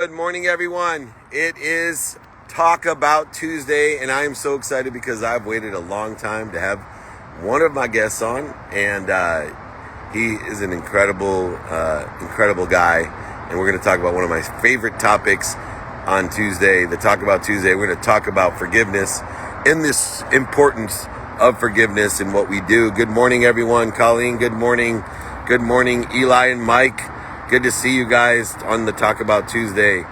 Good morning, everyone. It is Talk About Tuesday, and I am so excited because I've waited a long time to have one of my guests on, and he is an incredible guy. And we're going to talk about one of my favorite topics on Tuesday, the Talk About Tuesday. We're going to talk about forgiveness and this importance of forgiveness and what we do. Good morning, everyone. Colleen, good morning. Good morning, Eli and Mike. Good to see you guys on the Talk About Tuesday.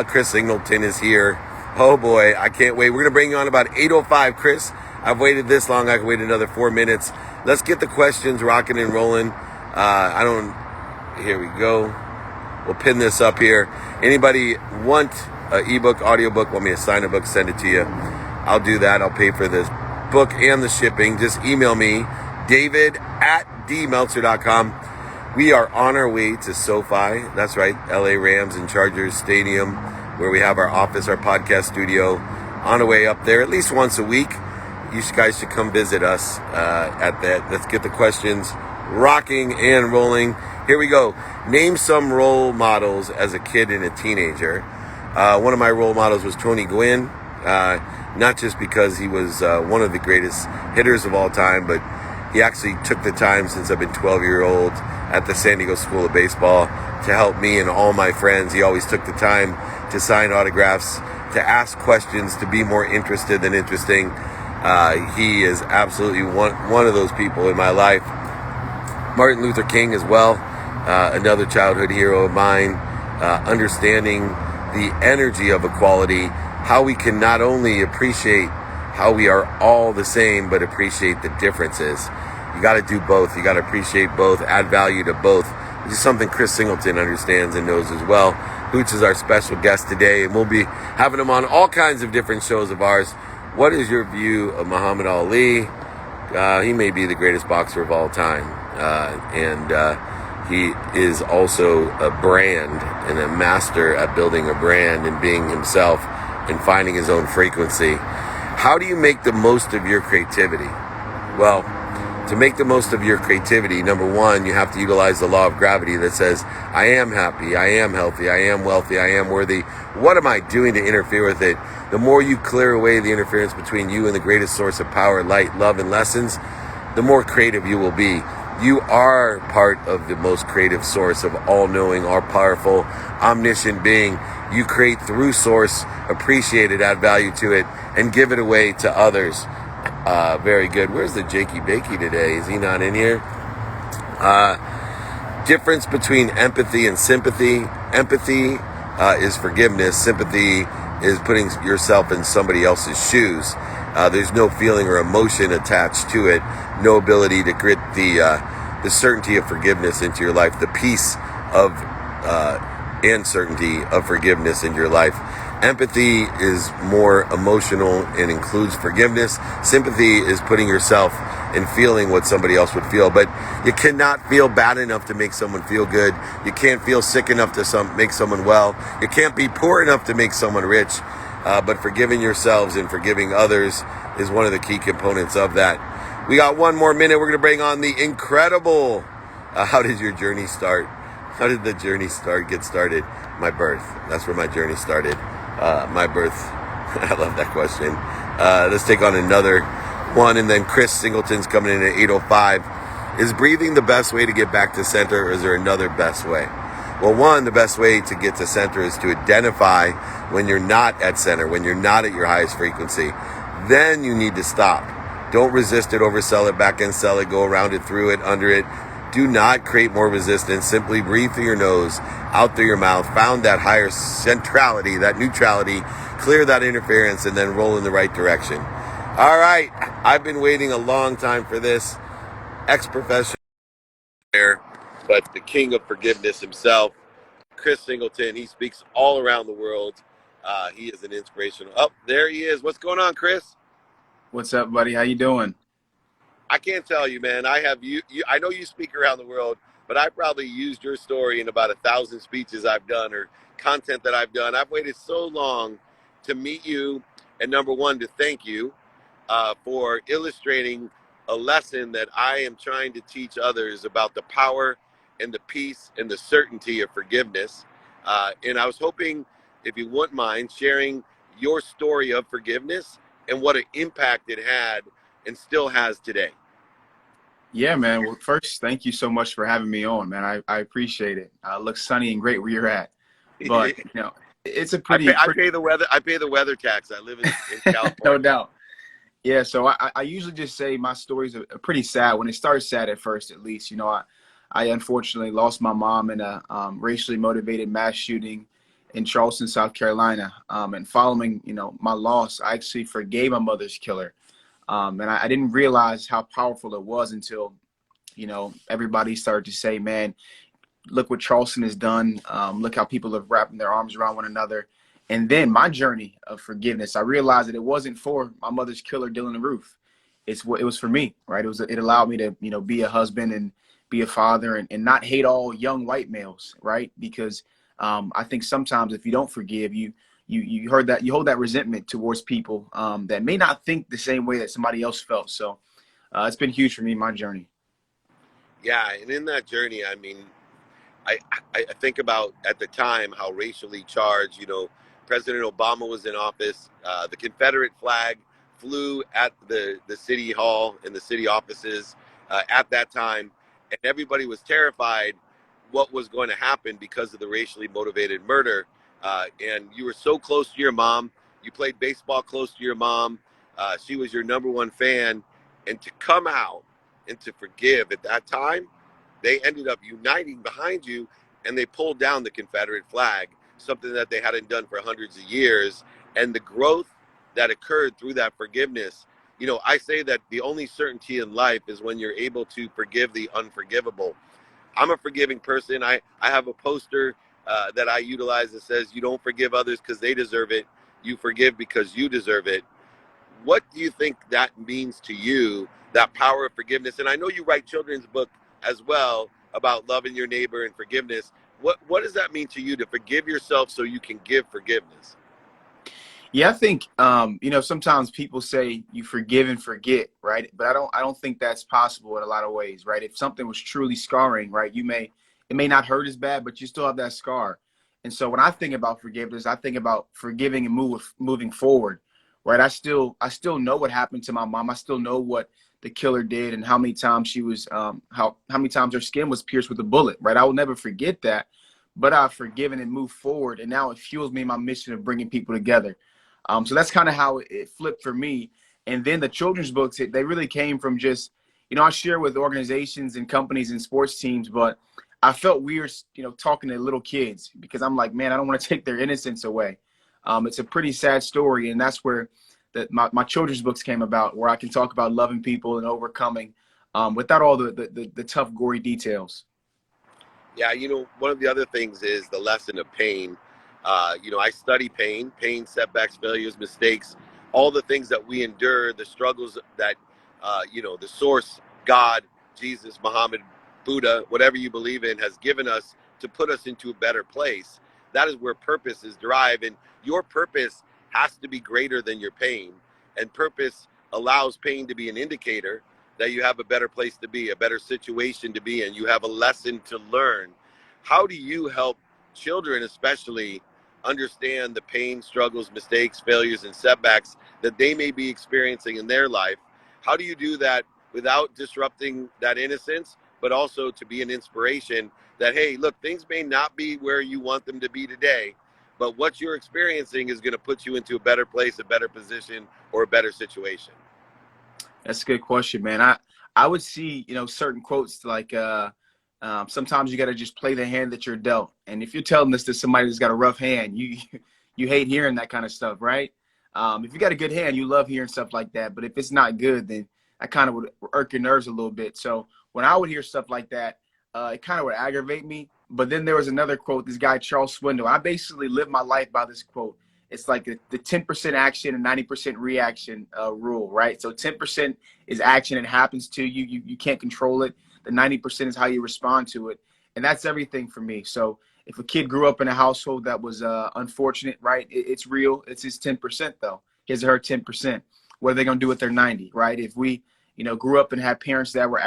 Chris Singleton is here. Oh boy, I can't wait. We're going to bring you on about 8:05, Chris. I've waited this long. I can wait another 4 minutes. Let's get the questions rocking and rolling. Here we go. We'll pin this up here. Anybody want an ebook, audiobook, want me to sign a book, send it to you. I'll do that. I'll pay for this book and the shipping. Just email me, david@dmeltzer.com. We are on our way to SoFi. That's right, LA Rams and Chargers Stadium, where we have our office, our podcast studio. On our way up there at least once a week. You guys should come visit us at that. Let's get the questions rocking and rolling. Here we go. Name some role models as a kid and a teenager. One of my role models was Tony Gwynn. Not just because he was one of the greatest hitters of all time, but he actually took the time since I've been 12-year-old at the San Diego School of Baseball to help me and all my friends. He always took the time to sign autographs, to ask questions, to be more interested than interesting. He is absolutely one of those people in my life. Martin Luther King as well, another childhood hero of mine, understanding the energy of equality, how we can not only appreciate how we are all the same, but appreciate the differences. You got to do both. You got to appreciate both, add value to both, which is something Chris Singleton understands and knows as well. Hooch is our special guest today, and we'll be having him on all kinds of different shows of ours. What is your view of Muhammad Ali? He may be the greatest boxer of all time, and he is also a brand and a master at building a brand and being himself and finding his own frequency. How do you make the most of your creativity? Well, to make the most of your creativity, number one, you have to utilize the law of gravity that says, I am happy, I am healthy, I am wealthy, I am worthy. What am I doing to interfere with it? The more you clear away the interference between you and the greatest source of power, light, love, and lessons, the more creative you will be. You are part of the most creative source of all-knowing, all-powerful, omniscient being. You create through source, appreciate it, add value to it, and give it away to others. Very good. Where's the Jakey Bakey today? Is he not in here? Difference between empathy and sympathy. Empathy is forgiveness. Sympathy is putting yourself in somebody else's shoes. There's no feeling or emotion attached to it. No ability to grit the certainty of forgiveness into your life. The peace of and certainty of forgiveness in your life. Empathy is more emotional and includes forgiveness. Sympathy is putting yourself and feeling what somebody else would feel. But you cannot feel bad enough to make someone feel good. You can't feel sick enough to make someone well. You can't be poor enough to make someone rich. But forgiving yourselves and forgiving others is one of the key components of that. We got 1 more minute. We're going to bring on the incredible. How did your journey start? How did the journey get started? My birth. That's where my journey started. My birth. I love that question. Let's take on another one, and then Chris Singleton's coming in at 8:05. Is breathing the best way to get back to center, or is there another best way? Well, one, the best way to get to center is to identify when you're not at center, when you're not at your highest frequency. Then you need to stop. Don't resist it, oversell it, back end sell it, go around it, through it, under it. Do not create more resistance. Simply breathe through your nose, out through your mouth, found that higher centrality, that neutrality, clear that interference, and then roll in the right direction. All right. I've been waiting a long time for this. Ex-professional player, but the king of forgiveness himself, Chris Singleton. He speaks all around the world. He is an inspirational. Oh, there he is. What's going on, Chris? What's up, buddy? How you doing? I can't tell you, man. I have you. I know you speak around the world, but I probably used your story in about 1,000 speeches I've done or content that I've done. I've waited so long to meet you, and number one, to thank you for illustrating a lesson that I am trying to teach others about the power and the peace and the certainty of forgiveness. And I was hoping if you wouldn't mind sharing your story of forgiveness and what an impact it had and still has today. Yeah, man. Well, first, thank you so much for having me on, man. I appreciate it. Looks sunny and great where you're at. But, it's a I pretty, pay the weather. I pay the weather tax. I live in no California. doubt. Yeah, so I usually just say my stories are pretty sad. When it starts sad at first, at least, I unfortunately lost my mom in a racially motivated mass shooting in Charleston, South Carolina. And following, my loss, I actually forgave my mother's killer. And I didn't realize how powerful it was until, everybody started to say, man, look what Charleston has done. Look how people have wrapped their arms around one another. And then my journey of forgiveness, I realized that it wasn't for my mother's killer, Dylan Roof. It was for me, right? It allowed me to, be a husband and be a father and not hate all young white males, right? Because I think sometimes if you don't forgive, you hold that resentment towards people that may not think the same way that somebody else felt. So it's been huge for me, my journey. Yeah, and in that journey, I mean, I, I think about at the time how racially charged, President Obama was in office. The Confederate flag flew at the city hall and the city offices at that time, and everybody was terrified what was going to happen because of the racially motivated murder. And you were so close to your mom. You played baseball close to your mom. She was your number one fan, and to come out and to forgive at that time, they ended up uniting behind you, and they pulled down the Confederate flag, something that they hadn't done for hundreds of years. And the growth that occurred through that forgiveness, I say that the only certainty in life is when you're able to forgive the unforgivable. I'm a forgiving person. I have a poster that I utilize that says, you don't forgive others because they deserve it. You forgive because you deserve it. What do you think that means to you, that power of forgiveness? And I know you write children's book as well about loving your neighbor and forgiveness. What does that mean to you to forgive yourself so you can give forgiveness? Yeah, I think sometimes people say you forgive and forget, right? But I don't think that's possible in a lot of ways, right? If something was truly scarring, right, it may not hurt as bad, but you still have that scar. And so when I think about forgiveness, I think about forgiving and moving forward, right? I still know what happened to my mom. I still know what the killer did and how many times she was how many times her skin was pierced with a bullet, right? I will never forget that, but I've forgiven and moved forward, and now it fuels me in my mission of bringing people together. So that's kind of how it flipped for me. And then the children's books, they really came from just, I share with organizations and companies and sports teams, but I felt weird, talking to little kids because I'm like, man, I don't want to take their innocence away. It's a pretty sad story. And that's where my children's books came about, where I can talk about loving people and overcoming without all the tough, gory details. Yeah, one of the other things is the lesson of pain. I study pain, setbacks, failures, mistakes, all the things that we endure, the struggles that, the source, God, Jesus, Muhammad, Buddha, whatever you believe in, has given us to put us into a better place. That is where purpose is derived. And your purpose has to be greater than your pain. And purpose allows pain to be an indicator that you have a better place to be, a better situation to be in. You have a lesson to learn. How do you help children, especially, understand the pain, struggles, mistakes, failures, and setbacks that they may be experiencing in their life? How do you do that without disrupting that innocence, but also to be an inspiration that, hey, look, things may not be where you want them to be today, but what you're experiencing is going to put you into a better place, a better position, or a better situation? That's a good question, man. I would see, certain quotes like, sometimes you got to just play the hand that you're dealt. And if you're telling this to somebody that's got a rough hand, you you hate hearing that kind of stuff, right? If you got a good hand, you love hearing stuff like that. But if it's not good, then that kind of would irk your nerves a little bit. So when I would hear stuff like that, it kind of would aggravate me. But then there was another quote, this guy, Charles Swindle. I basically lived my life by this quote. It's like the 10% action and 90% reaction rule, right? So 10% is action. It happens to you. You can't control it. The 90% is how you respond to it. And that's everything for me. So if a kid grew up in a household that was unfortunate, right, it's real. It's his 10%, though. His or her 10%. What are they going to do with their 90, right? If we, grew up and had parents that were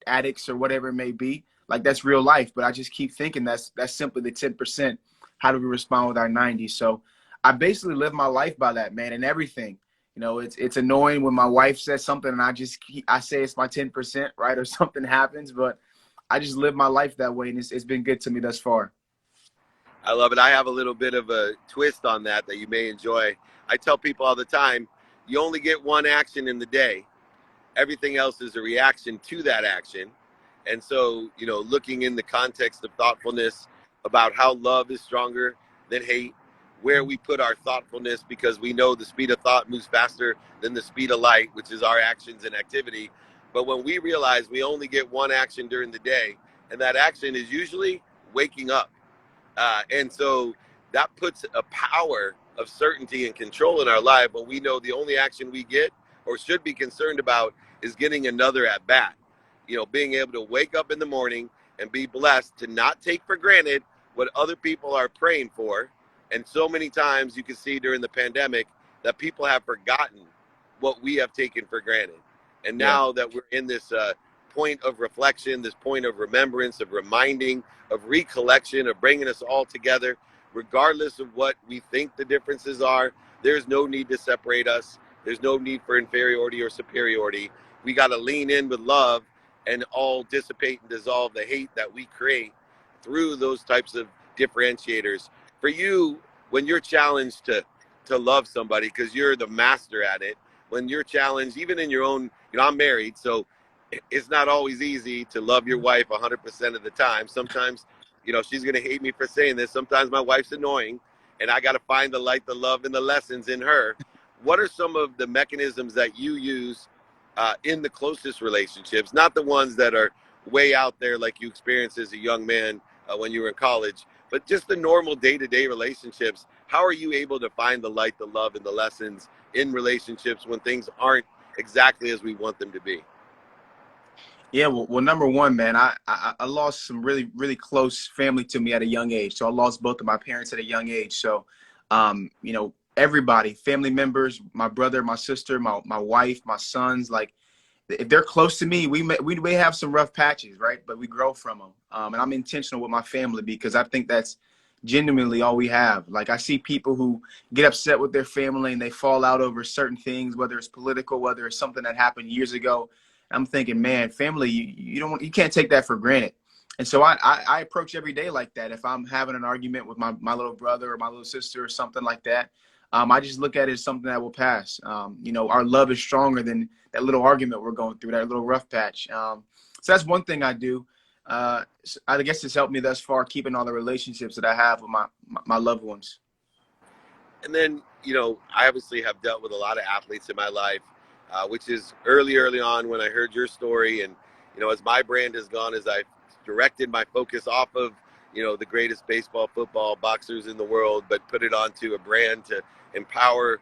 addicts or whatever it may be, like that's real life. But I just keep thinking that's simply the 10%. how do we respond with our 90s? So I basically live my life by that, man, and everything. You know, it's annoying when my wife says something and I say it's my 10%, right, or something happens, but I just live my life that way, and it's been good to me thus far. I love it. I have a little bit of a twist on that you may enjoy. I tell people all the time, you only get one action in the day. Everything else is a reaction to that action. And so, looking in the context of thoughtfulness about how love is stronger than hate, where we put our thoughtfulness, because we know the speed of thought moves faster than the speed of light, which is our actions and activity. But when we realize we only get one action during the day, and that action is usually waking up, and so that puts a power of certainty and control in our life when we know the only action we get or should be concerned about is getting another at bat. Being able to wake up in the morning and be blessed to not take for granted what other people are praying for. And so many times you can see during the pandemic that people have forgotten what we have taken for granted. And Yeah. now that we're in this point of reflection, this point of remembrance, of reminding, of recollection, of bringing us all together, regardless of what we think the differences are, there's no need to separate us. There's no need for inferiority or superiority. We got to lean in with love and all dissipate and dissolve the hate that we create through those types of differentiators. For you, when you're challenged to love somebody, because you're the master at it, when you're challenged, even in your own, I'm married, so it's not always easy to love your wife 100% of the time. Sometimes, she's going to hate me for saying this. Sometimes my wife's annoying, and I got to find the light, the love, and the lessons in her. What are some of the mechanisms that you use in the closest relationships, not the ones that are way out there like you experienced as a young man when you were in college, but just the normal day-to-day relationships? How are you able to find the light, the love, and the lessons in relationships when things aren't exactly as we want them to be? Yeah, well, number one, man, I lost some really, really close family to me at a young age. So I lost both of my parents at a young age. So, everybody, family members, my brother, my sister, my wife, my sons, like if they're close to me, we may have some rough patches, right? But we grow from them. And I'm intentional with my family because I think that's genuinely all we have. Like I see people who get upset with their family and they fall out over certain things, whether it's political, whether it's something that happened years ago. I'm thinking, man, family, you can't take that for granted. And so I approach every day like that. If I'm having an argument with my little brother or my little sister or something like that, I just look at it as something that will pass. Our love is stronger than that little argument we're going through, that little rough patch. So that's one thing I do. I guess it's helped me thus far, keeping all the relationships that I have with my loved ones. And then, I obviously have dealt with a lot of athletes in my life, which is early on when I heard your story. And, as my brand has gone, as I've directed my focus off of, the greatest baseball, football, boxers in the world, but put it onto a brand to empower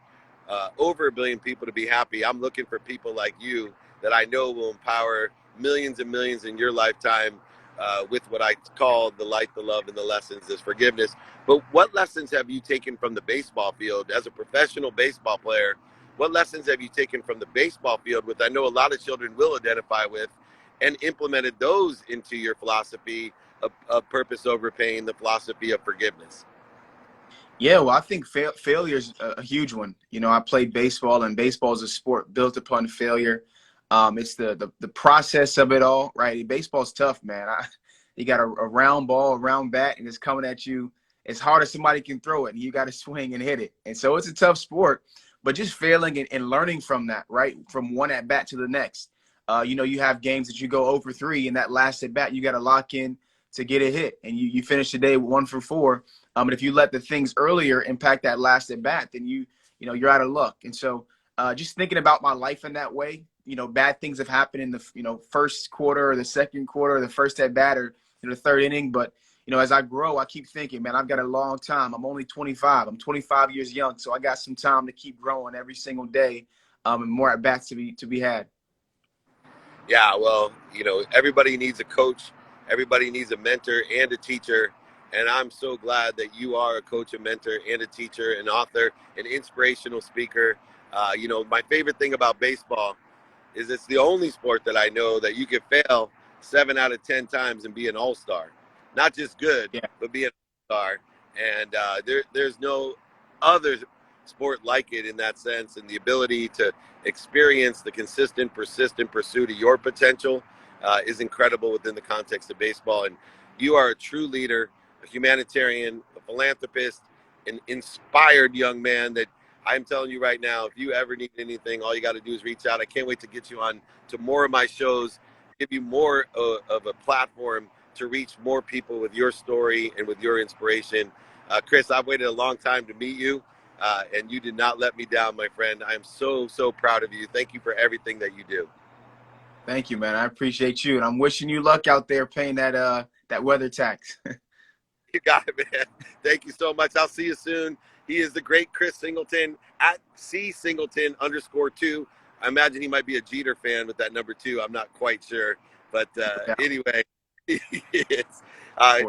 over 1 billion people to be happy. I'm looking for people like you that I know will empower millions and millions in your lifetime with what I call the light, the love, and the lessons is forgiveness. But what lessons have you taken from the baseball field as a professional baseball player? What lessons have you taken from the baseball field, which I know a lot of children will identify with, and implemented those into your philosophy of purpose over pain, the philosophy of forgiveness? Yeah, well, I think failure is a huge one. I played baseball, and baseball is a sport built upon failure. It's the process of it all, right? Baseball's tough, man. You got a round ball, a round bat, and it's coming at you as hard as somebody can throw it, and you got to swing and hit it. And so it's a tough sport, but just failing and learning from that, right? From one at bat to the next. You have games that you go 0 for 3, and that last at bat, you got to lock in to get a hit, and you finish the day 1 for 4. And if you let the things earlier impact that last at bat, then you're out of luck. And so just thinking about my life in that way, bad things have happened in the first quarter or the second quarter or the first at bat or the third inning. But as I grow, I keep thinking, man, I've got a long time. I'm only 25. I'm 25 years young, so I got some time to keep growing every single day, and more at bats to be had. Yeah, well, everybody needs a coach, everybody needs a mentor and a teacher. And I'm so glad that you are a coach, a mentor, and a teacher, an author, an inspirational speaker. My favorite thing about baseball is it's the only sport that I know that you can fail 7 out of 10 times and be an all-star. Not just good, Yeah. but be an all-star. And there's no other sport like it in that sense. And the ability to experience the consistent, persistent pursuit of your potential is incredible within the context of baseball. And you are a true leader, a humanitarian, a philanthropist, an inspired young man that I'm telling you right now, if you ever need anything, all you got to do is reach out. I can't wait to get you on to more of my shows, give you more of a platform to reach more people with your story and with your inspiration. Chris, I've waited a long time to meet you, and you did not let me down, my friend. I am so, so proud of you. Thank you for everything that you do. Thank you, man. I appreciate you, and I'm wishing you luck out there paying that weather tax. You got it, man. Thank you so much. I'll see you soon. He is the great Chris Singleton at @C_Singleton_2. I imagine he might be a Jeter fan with that number 2. I'm not quite sure. But anyway,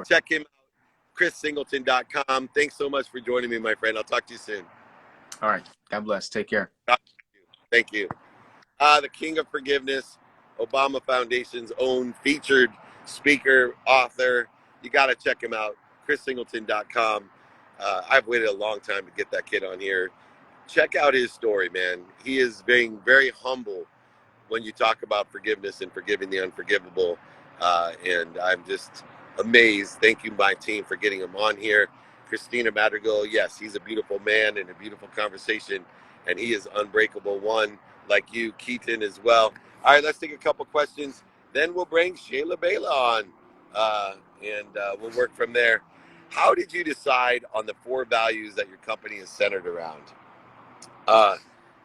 check him out, chrissingleton.com. Thanks so much for joining me, my friend. I'll talk to you soon. All right. God bless. Take care. Thank you. The King of Forgiveness, Obama Foundation's own featured speaker, author. You got to check him out, chrissingleton.com. I've waited a long time to get that kid on here. Check out his story, man. He is being very humble when you talk about forgiveness and forgiving the unforgivable. And I'm just amazed. Thank you, my team, for getting him on here. Christina Madrigal, yes, he's a beautiful man and a beautiful conversation. And he is unbreakable one, like you, Keaton, as well. All right, let's take a couple questions. Then we'll bring Shayla Bela on, and we'll work from there. How did you decide on the 4 values that your company is centered around?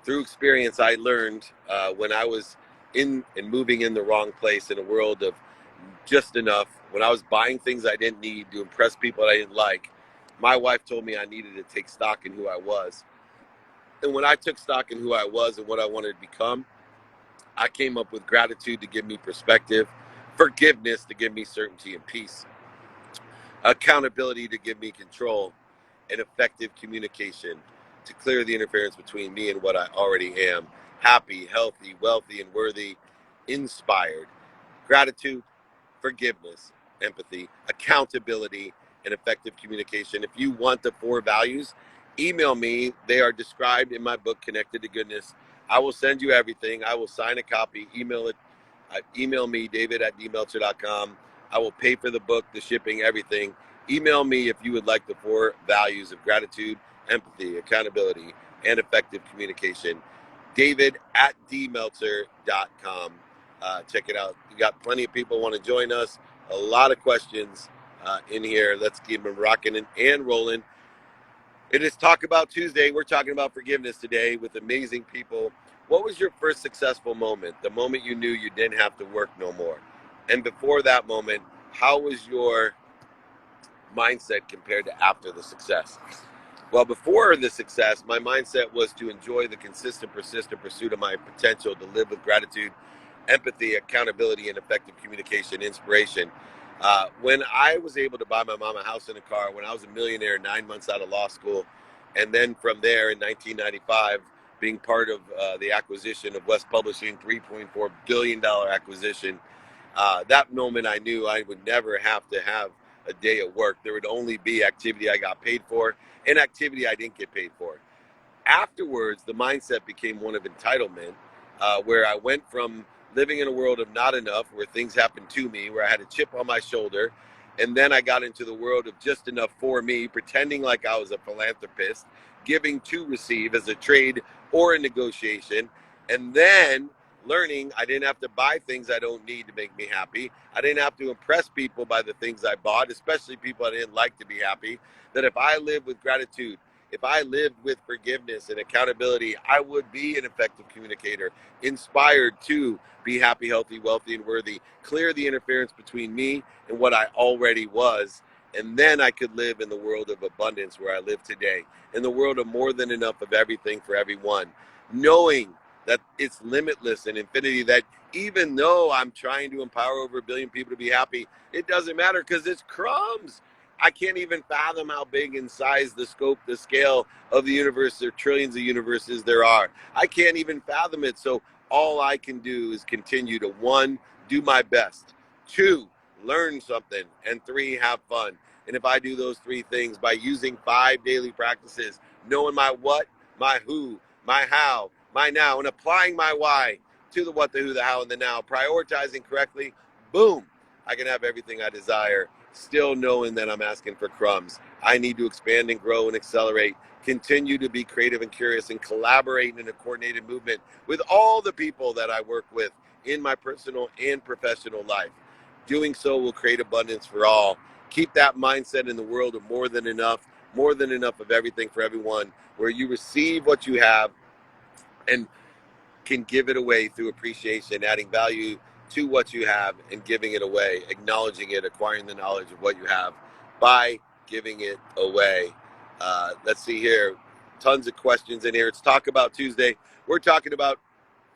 Through experience, I learned when I was in and moving in the wrong place in a world of just enough, when I was buying things I didn't need to impress people I didn't like, my wife told me I needed to take stock in who I was. And when I took stock in who I was and what I wanted to become, I came up with gratitude to give me perspective, forgiveness to give me certainty and peace, accountability to give me control, and effective communication to clear the interference between me and what I already am: happy, healthy, wealthy, and worthy, inspired. Gratitude, forgiveness, empathy, accountability, and effective communication. If you want the 4 values, email me. They are described in my book, Connected to Goodness. I will send you everything. I will sign a copy, email it. Email me, david@dmeltzer.com. I will pay for the book, the shipping, everything. Email me if you would like the 4 values of gratitude, empathy, accountability, and effective communication. david@dmeltzer.com. Check it out. We got plenty of people want to join us. A lot of questions in here. Let's keep them rocking and rolling. It is Talk About Tuesday. We're talking about forgiveness today with amazing people. What was your first successful moment? The moment you knew you didn't have to work no more. And before that moment, how was your mindset compared to after the success? Well, before the success, my mindset was to enjoy the consistent, persistent pursuit of my potential, to live with gratitude, empathy, accountability, and effective communication, inspiration. When I was able to buy my mom a house and a car, when I was a millionaire 9 months out of law school, and then from there in 1995, being part of the acquisition of West Publishing, $3.4 billion acquisition, that moment I knew I would never have to have a day at work. There would only be activity I got paid for and activity I didn't get paid for. Afterwards, the mindset became one of entitlement, where I went from living in a world of not enough, where things happened to me, where I had a chip on my shoulder, and then I got into the world of just enough for me, pretending like I was a philanthropist, giving to receive as a trade or a negotiation, and then learning I didn't have to buy things I don't need to make me happy. I didn't have to impress people by the things I bought, especially people I didn't like to be happy. That if I lived with gratitude, if I lived with forgiveness and accountability, I would be an effective communicator, inspired to be happy, healthy, wealthy, and worthy, clear the interference between me and what I already was. And then I could live in the world of abundance where I live today, in the world of more than enough of everything for everyone, knowing that it's limitless and infinity, that even though I'm trying to empower over 1 billion people to be happy, it doesn't matter because it's crumbs. I can't even fathom how big in size, the scope, the scale of the universe, there are trillions of universes there are. I can't even fathom it. So all I can do is continue to 1, do my best, 2, learn something, and 3, have fun. And if I do those 3 things by using 5 daily practices, knowing my what, my who, my how, my now, and applying my why to the what, the who, the how, and the now, prioritizing correctly, boom, I can have everything I desire, still knowing that I'm asking for crumbs. I need to expand and grow and accelerate, continue to be creative and curious, and collaborate in a coordinated movement with all the people that I work with in my personal and professional life. Doing so will create abundance for all. Keep that mindset in the world of more than enough of everything for everyone, where you receive what you have and can give it away through appreciation, adding value to what you have and giving it away, acknowledging it, acquiring the knowledge of what you have by giving it away. Let's see here. Tons of questions in here. It's Talk About Tuesday. We're talking about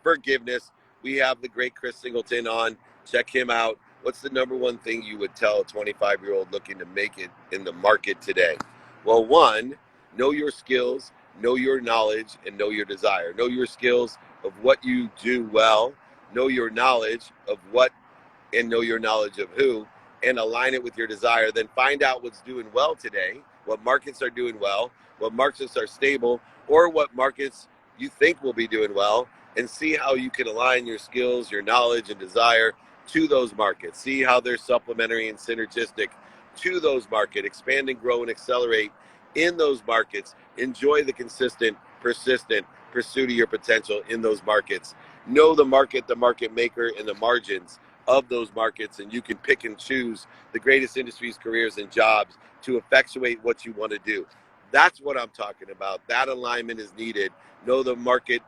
forgiveness. We have the great Chris Singleton on. Check him out. What's the number one thing you would tell a 25-year-old looking to make it in the market today? Well, one, know your skills, know your knowledge, and know your desire. Know your skills of what you do well, know your knowledge of what, and know your knowledge of who, and align it with your desire. Then find out what's doing well today, what markets are doing well, what markets are stable, or what markets you think will be doing well, and see how you can align your skills, your knowledge, and desire to those markets. See how they're supplementary and synergistic to those markets. Expand and grow and accelerate in those markets. Enjoy the consistent, persistent pursuit of your potential in those markets. Know the market maker, and the margins of those markets, and you can pick and choose the greatest industries, careers, and jobs to effectuate what you want to do. That's what I'm talking about. That alignment is needed. Know the market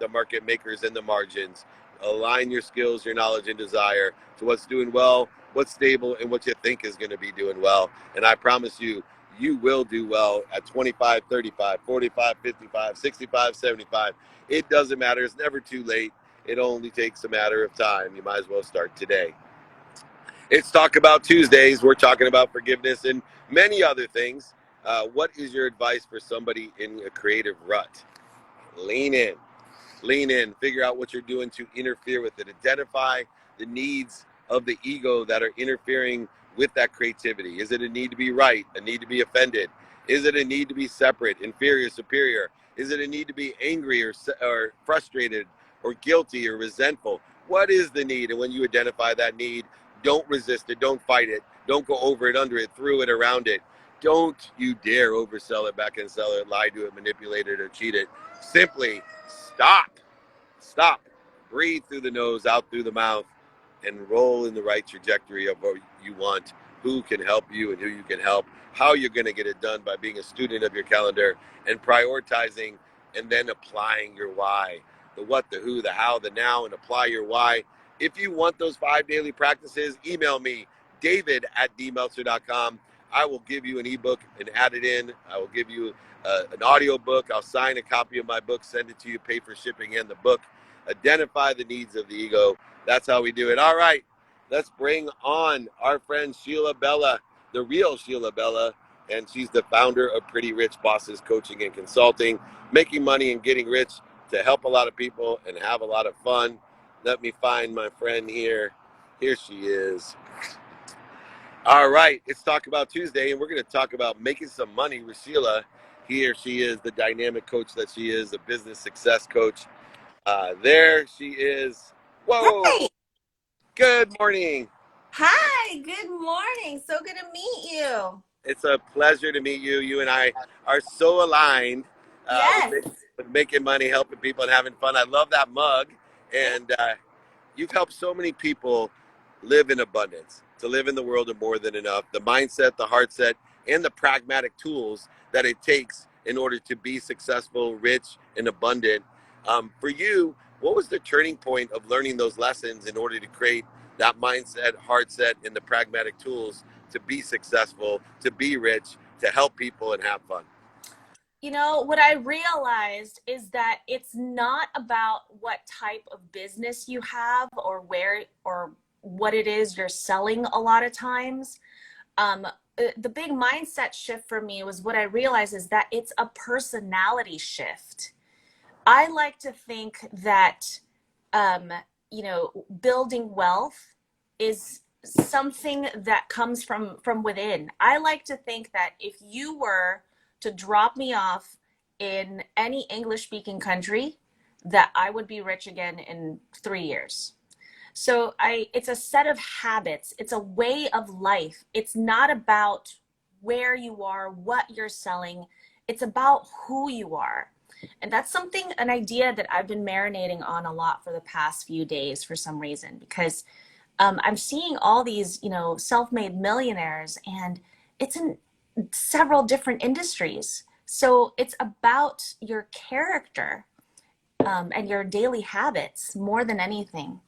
makers, and the margins. Align your skills, your knowledge, and desire to what's doing well, what's stable, and what you think is going to be doing well. And I promise you, you will do well at 25, 35, 45, 55, 65, 75. It doesn't matter. It's never too late. It only takes a matter of time. You might as well start today. It's Talk About Tuesdays. We're talking about forgiveness and many other things. What is your advice for somebody in a creative rut? Lean in. Lean in. Figure out what you're doing to interfere with it. Identify the needs of the ego that are interfering with that creativity. Is it a need to be right? A need to be offended? Is it a need to be separate, inferior, superior? Is it a need to be angry or frustrated or guilty or resentful? What is the need? And when you identify that need, don't resist it. Don't fight it. Don't go over it, under it, through it, around it. Don't you dare oversell it, back and sell it, lie to it, manipulate it, or cheat it. Simply stop. Stop. Breathe through the nose, out through the mouth, and roll in the right trajectory of what you want, who can help you and who you can help, how you're going to get it done by being a student of your calendar and prioritizing and then applying your why. The what, the who, the how, the now, and apply your why. If you want those 5 daily practices, email me, david@dmeltzer.com. I will give you an ebook and add it in. I will give you an audio book. I'll sign a copy of my book, send it to you, pay for shipping and the book. Identify the needs of the ego. That's how we do it. All right, let's bring on our friend Sheila Bella, the real Sheila Bella, and she's the founder of Pretty Rich Bosses Coaching and Consulting, making money and getting rich to help a lot of people and have a lot of fun. Let me find my friend here. Here she is. All right, it's Talk About Tuesday, and we're going to talk about making some money with Sheila. Here she is, the dynamic coach that she is, a business success coach. There she is. Whoa. Hey. Good morning. Hi, good morning. So good to meet you. It's a pleasure to meet you. You and I are so aligned Yes. with making money, helping people, and having fun. I love that mug. And you've helped so many people live in abundance, to live in the world of more than enough, the mindset, the heart set, and the pragmatic tools that it takes in order to be successful, rich, and abundant. For you, what was the turning point of learning those lessons in order to create that mindset, heart set, and the pragmatic tools to be successful, to be rich, to help people and have fun? You know, what I realized is that it's not about what type of business you have or where or what it is you're selling a lot of times. The big mindset shift for me was what I realized is that it's a personality shift. I like to think that, building wealth is something that comes from within. I like to think that if you were to drop me off in any English speaking country, that I would be rich again in 3 years. So it's a set of habits. It's a way of life. It's not about where you are, what you're selling. It's about who you are. And that's something, an idea that I've been marinating on a lot for the past few days for some reason, because I'm seeing all these, self-made millionaires, and it's in several different industries. So it's about your character, and your daily habits more than anything.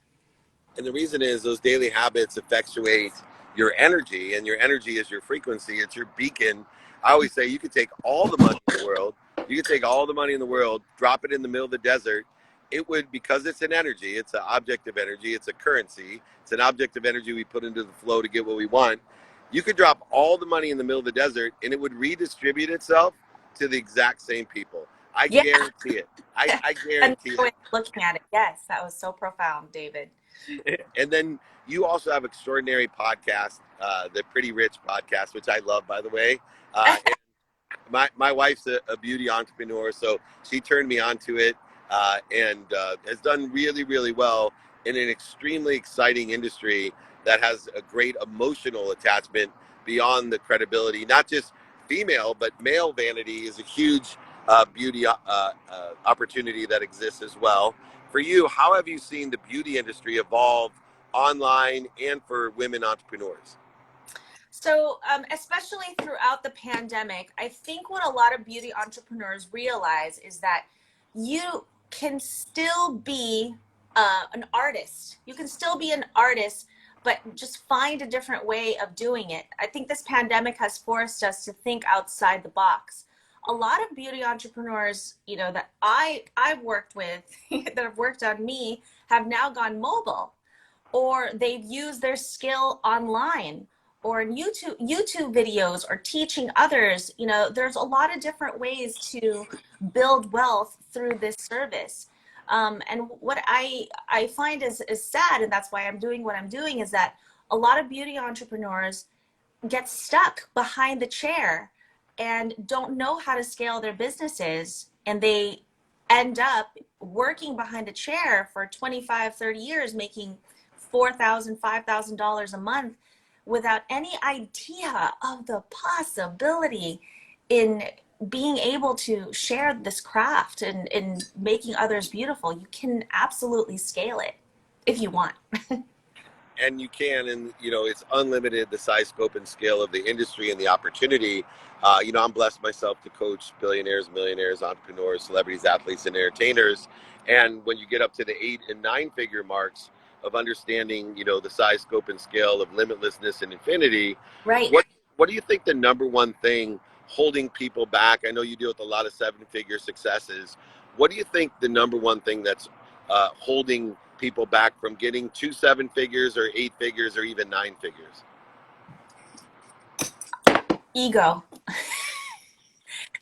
And the reason is those daily habits effectuate your energy, and your energy is your frequency. It's your beacon. I always say you could take all the money in the world. You could take all the money in the world, drop it in the middle of the desert. It would, because it's an energy, it's an object of energy, it's a currency, it's an object of energy we put into the flow to get what we want. You could drop all the money in the middle of the desert and it would redistribute itself to the exact same people. I Yeah. guarantee it. I guarantee it. Looking at it, yes, that was so profound, David. And then you also have extraordinary podcast, the Pretty Rich podcast, which I love, by the way. My wife's a beauty entrepreneur, so she turned me onto it, and has done really, really well in an extremely exciting industry that has a great emotional attachment beyond the credibility. Not just female, but male vanity is a huge beauty opportunity that exists as well. For you, how have you seen the beauty industry evolve online and for women entrepreneurs? So, especially throughout the pandemic, I think what a lot of beauty entrepreneurs realize is that you can still be an artist. You can still be an artist, but just find a different way of doing it. I think this pandemic has forced us to think outside the box. A lot of beauty entrepreneurs, that I've worked with, that have worked on me, have now gone mobile, or they've used their skill online, or in YouTube videos, or teaching others. There's a lot of different ways to build wealth through this service. And what I find is sad, and that's why I'm doing what I'm doing, is that a lot of beauty entrepreneurs get stuck behind the chair and don't know how to scale their businesses, and they end up working behind a chair for 25, 30 years, making $4,000, $5,000 a month, without any idea of the possibility in being able to share this craft and making others beautiful. You can absolutely scale it if you want. And you can, and it's unlimited, the size, scope, and scale of the industry and the opportunity. I'm blessed myself to coach billionaires, millionaires, entrepreneurs, celebrities, athletes, and entertainers. And when you get up to the 8 and 9 figure marks of understanding, the size, scope, and scale of limitlessness and infinity, Right. What do you think the number one thing holding people back? I know you deal with a lot of 7-figure successes. What do you think the number one thing that's holding people back from getting to 7 figures or 8 figures or even 9 figures? Ego.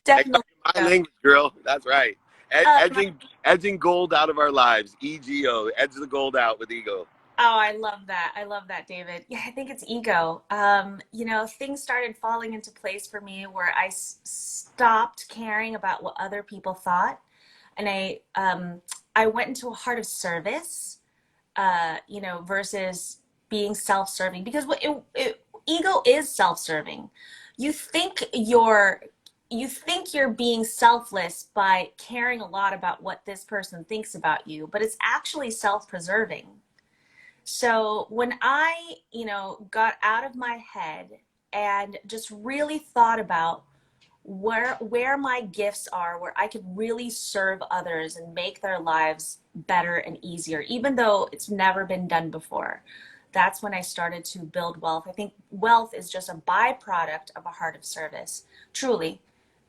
Definitely. My language, girl. That's right. Edging gold out of our lives. EGO. Edge the gold out with ego. Oh, I love that. I love that, David. Yeah, I think it's ego. Things started falling into place for me where I stopped caring about what other people thought, and I went into a heart of service, versus being self-serving. Because ego is self-serving. You think you're being selfless by caring a lot about what this person thinks about you, but it's actually self-preserving. So when I, got out of my head and just really thought about where my gifts are, where I could really serve others and make their lives better and easier, even though it's never been done before, that's when I started to build wealth. I think wealth is just a byproduct of a heart of service, truly.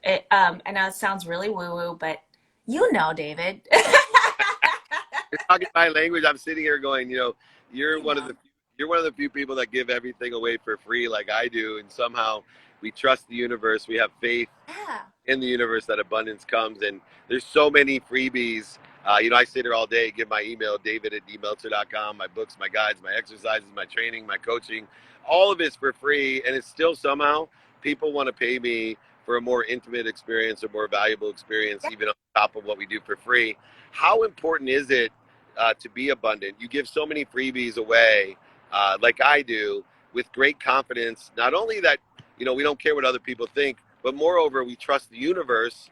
I know it sounds really woo-woo, but David. You're talking my language. I'm sitting here going, you're one of the few people that give everything away for free like I do, and somehow We trust the universe. We have faith Yeah. in the universe that abundance comes. And there's so many freebies. I sit here all day, give my email, david@dmeltzer.com, my books, my guides, my exercises, my training, my coaching. All of it's for free. And it's still somehow people want to pay me for a more intimate experience, a more valuable experience, even on top of what we do for free. How important is it to be abundant? You give so many freebies away, like I do, with great confidence. Not only that, we don't care what other people think, but moreover, we trust the universe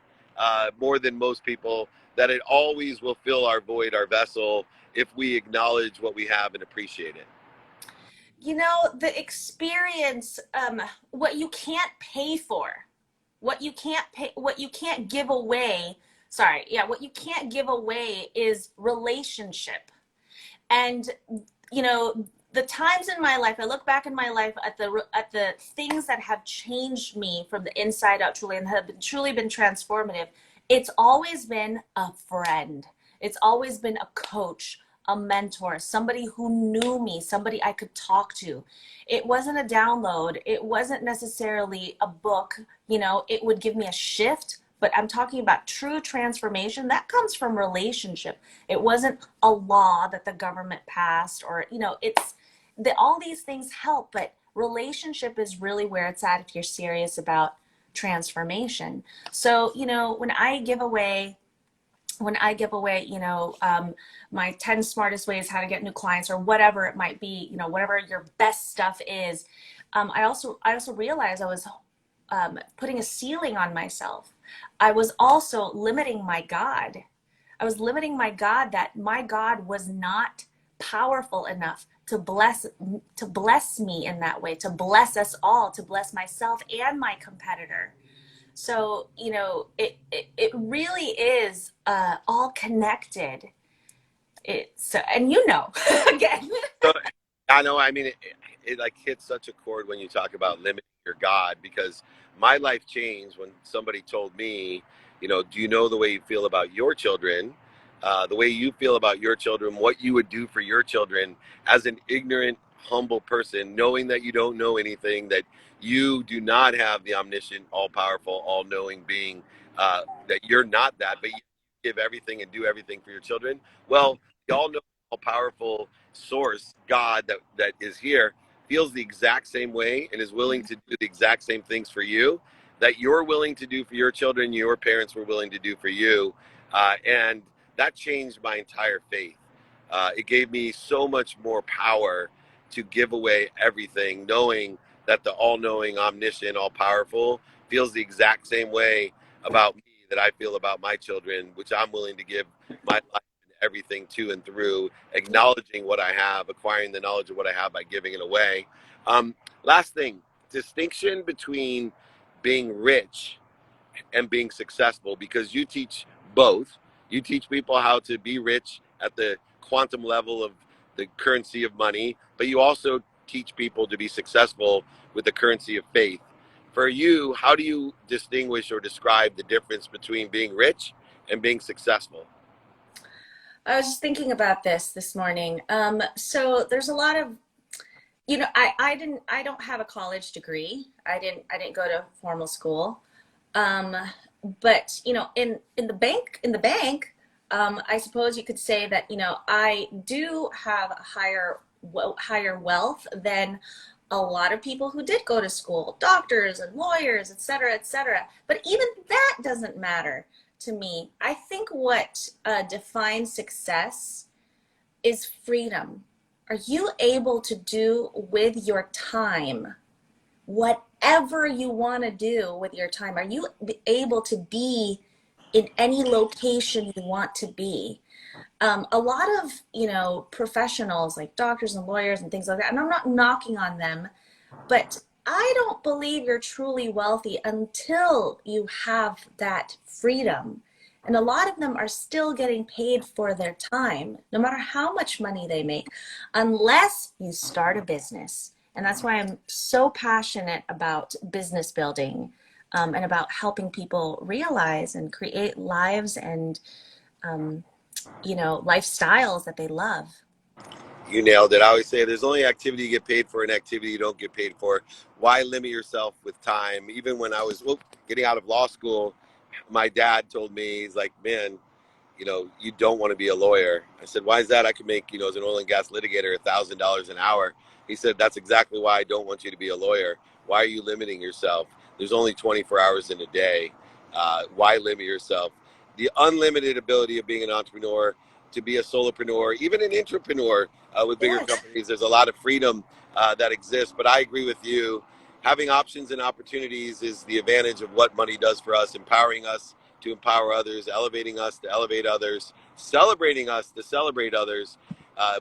more than most people, that it always will fill our void, our vessel, if we acknowledge what we have and appreciate it. The experience, what you can't pay for, what you can't give away. Sorry, yeah, what you can't give away is relationship. And the times in my life, I look back in my life at the things that have changed me from the inside out truly, and have truly been transformative. It's always been a friend. It's always been a coach, a mentor, somebody who knew me, somebody I could talk to. It wasn't a download. It wasn't necessarily a book. It would give me a shift, but I'm talking about true transformation that comes from relationship. It wasn't a law that the government passed, or all these things help, but relationship is really where it's at if you're serious about transformation. So when I give away my 10 smartest ways how to get new clients, or whatever it might be, whatever your best stuff is, I also realized I was putting a ceiling on myself. I was also limiting my God. I was limiting my God, that my God was not powerful enough to bless me in that way, to bless us all, to bless myself and my competitor. So it really is all connected. And again. So, I know. I mean, it like hits such a chord when you talk about limiting your God, because my life changed when somebody told me, do you know the way you feel about your children, the way you feel about your children, what you would do for your children as an ignorant, humble person, knowing that you don't know anything, that you do not have the omniscient, all-powerful, all-knowing being, that you're not that, but you give everything and do everything for your children. Well, you all know all-powerful source, God, that is here, feels the exact same way and is willing to do the exact same things for you that you're willing to do for your children, your parents were willing to do for you. And that changed my entire faith. It gave me so much more power to give away everything, knowing that the all-knowing, omniscient, all-powerful feels the exact same way about me that I feel about my children, which I'm willing to give my life everything to and through, acknowledging what I have, acquiring the knowledge of what I have by giving it away. Last thing, distinction between being rich and being successful, because you teach both. You teach people how to be rich at the quantum level of the currency of money, but you also teach people to be successful with the currency of faith. For you, how do you distinguish or describe the difference between being rich and being successful? I was just thinking about this morning. So there's a lot of, I don't have a college degree. I didn't go to formal school. But in the bank, I suppose you could say that, I do have a higher wealth than a lot of people who did go to school, doctors and lawyers, et cetera, et cetera. But even that doesn't matter to me. I think what defines success is freedom. Are you able to do with your time whatever you want to do with your time? Are you able to be in any location you want to be? A lot of, professionals like doctors and lawyers and things like that, and I'm not knocking on them, but I don't believe you're truly wealthy until you have that freedom. And a lot of them are still getting paid for their time, no matter how much money they make, unless you start a business. And that's why I'm so passionate about business building, and about helping people realize and create lives and, lifestyles that they love. You nailed it. I always say there's only activity you get paid for and activity you don't get paid for. Why limit yourself with time? Even when I was getting out of law school, my dad told me, he's like, man, you don't want to be a lawyer. I said, why is that? I could make, as an oil and gas litigator, $1,000 an hour. He said, that's exactly why I don't want you to be a lawyer. Why are you limiting yourself? There's only 24 hours in a day. Why limit yourself? The unlimited ability of being an entrepreneur, to be a solopreneur, even an intrapreneur with bigger companies. There's a lot of freedom that exists. But I agree with you. Having options and opportunities is the advantage of what money does for us, empowering us to empower others, elevating us to elevate others, celebrating us to celebrate others.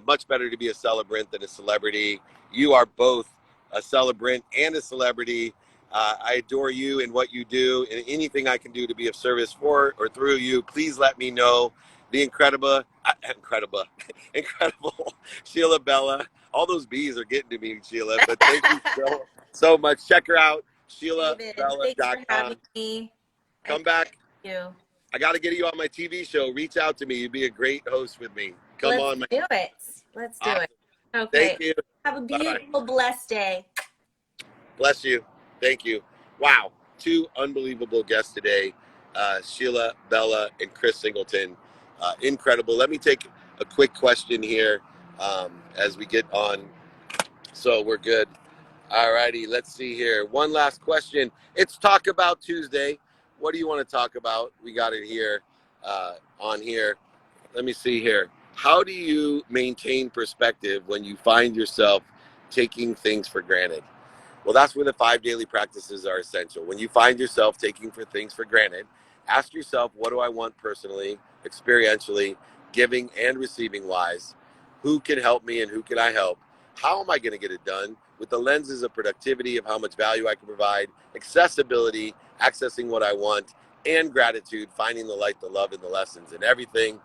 Much better to be a celebrant than a celebrity. You are both a celebrant and a celebrity. I adore you and what you do, and anything I can do to be of service for or through you, please let me know. The incredible Sheila Bella. All those B's are getting to me, Sheila, but thank you so much. Check her out, SheilaBella.com. Thanks for having me. Come back. Thank you. I got to get you on my TV show. Reach out to me. You'd be a great host with me. Let's do it. Let's do it. Okay. Thank you. Have a beautiful, blessed day. Bless you. Thank you. Wow. 2 unbelievable guests today, Sheila Bella and Chris Singleton. Incredible. Let me take a quick question here as we get on. So we're good. All righty. Let's see here. One last question. It's Talk About Tuesday. What do you want to talk about? We got it here on here. Let me see here. How do you maintain perspective when you find yourself taking things for granted? Well, that's where the 5 daily practices are essential. When you find yourself taking things for granted, ask yourself, what do I want personally, experientially, giving and receiving wise? Who can help me and who can I help? How am I going to get it done? With the lenses of productivity, of how much value I can provide, accessibility, accessing what I want, and gratitude, finding the light, the love, and the lessons and everything,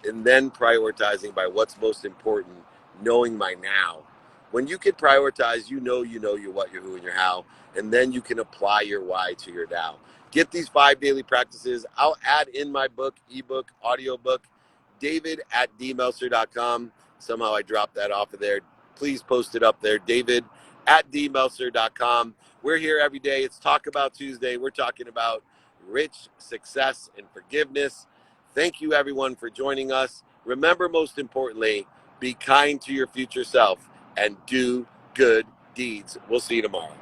and then prioritizing by what's most important, knowing my now. When you can prioritize, you know your what, your who, and your how, and then you can apply your why to your now. Get these 5 daily practices. I'll add in my book, ebook, audiobook, david@dmeltzer.com. Somehow I dropped that off of there. Please post it up there, david@dmeltzer.com. We're here every day. It's Talk About Tuesday. We're talking about rich success and forgiveness. Thank you, everyone, for joining us. Remember, most importantly, be kind to your future self and do good deeds. We'll see you tomorrow.